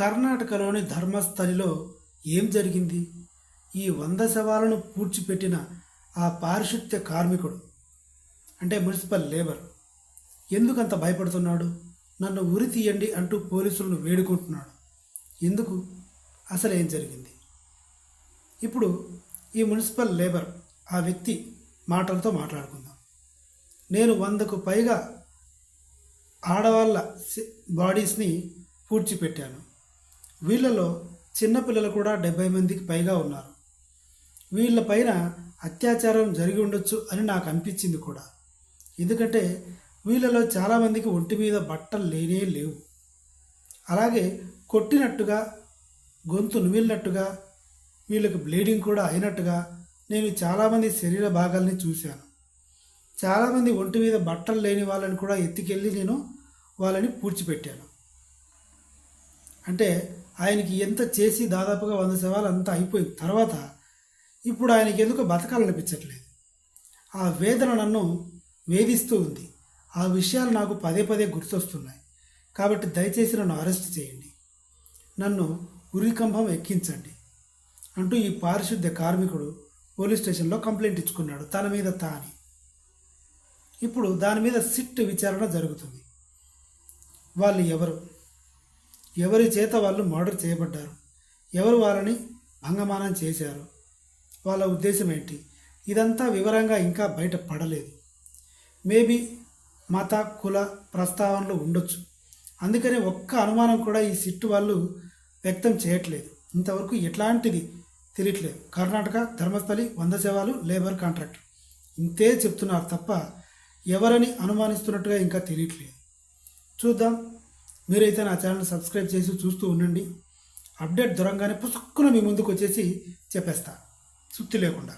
కర్ణాటకలోని ధర్మస్థలిలో ఏం జరిగింది? ఈ 100 శవాలను పూడ్చిపెట్టిన ఆ పారిశుద్ధ్య కార్మికుడు అంటే మున్సిపల్ లేబర్ ఎందుకంత భయపడుతున్నాడు? నన్ను ఉరి తీయండి అంటూ పోలీసులను వేడుకుంటున్నాడు. ఎందుకు? అసలు ఏం జరిగింది? ఇప్పుడు ఈ మున్సిపల్ లేబర్ ఆ వ్యక్తి మాటలతో మాట్లాడుకుందాం. నేను 100కు పైగా ఆడవాళ్ళ బాడీస్ని పూడ్చిపెట్టాను. వీళ్ళలో చిన్నపిల్లలు కూడా 70 మందికి పైగా ఉన్నారు. వీళ్ళపైన అత్యాచారం జరిగి ఉండొచ్చు అని నాకు అనిపించింది కూడా. ఎందుకంటే వీళ్ళలో చాలామందికి ఒంటి మీద బట్టలు లేనే లేవు. అలాగే కొట్టినట్టుగా, గొంతు నుమిలినట్టుగా, వీళ్ళకి బ్లీడింగ్ కూడా అయినట్టుగా నేను చాలామంది శరీర భాగాల్ని చూశాను. చాలామంది ఒంటి మీద బట్టలు లేని వాళ్ళని కూడా ఎత్తుకెళ్ళి నేను వాళ్ళని పూడ్చిపెట్టాను. అంటే ఆయనకి ఎంత చేసి దాదాపుగా 100 శవాలు అంతా అయిపోయిన తర్వాత ఇప్పుడు ఆయనకి ఎందుకు బతకాలనిపించట్లేదు. ఆ వేదన నన్ను వేధిస్తూ ఉంది. ఆ విషయాలు నాకు పదే పదే గుర్తొస్తున్నాయి. కాబట్టి దయచేసి నన్ను అరెస్ట్ చేయండి, నన్ను ఉరికంభం ఎక్కించండి అంటూ ఈ పారిశుద్ధ్య కార్మికుడు పోలీస్ స్టేషన్లో కంప్లైంట్ ఇచ్చుకున్నాడు తన మీద తాని. ఇప్పుడు దాని మీద సిట్ విచారణ జరుగుతుంది. వాళ్ళు ఎవరి చేత వాళ్ళు మర్డర్ చేయబడ్డారు, ఎవరు వాళ్ళని భంగమానం చేశారు, వాళ్ళ ఉద్దేశం ఏంటి, ఇదంతా వివరంగా ఇంకా బయట పడలేదు. మేబీ మత కుల ప్రస్తావనలు ఉండొచ్చు. అందుకనే ఒక్క అనుమానం కూడా ఈ సిట్టు వాళ్ళు వ్యక్తం చేయట్లేదు. ఇంతవరకు ఎట్లాంటిది తెలియట్లేదు. కర్ణాటక ధర్మస్థలి 100 శవాలు లేబర్ కాంట్రాక్ట్ ఇంతే చెప్తున్నారు తప్ప ఎవరని అనుమానిస్తున్నట్టుగా ఇంకా తెలియట్లేదు. చూద్దాం. మీరైతే నా ఛానల్ సబ్స్క్రైబ్ చేసి చూస్తూ ఉండండి. అప్డేట్ దొరకగానే పుసుక్కున మీ ముందుకు వచ్చేసి చెప్పేస్తా, సుత్తి లేకుండా.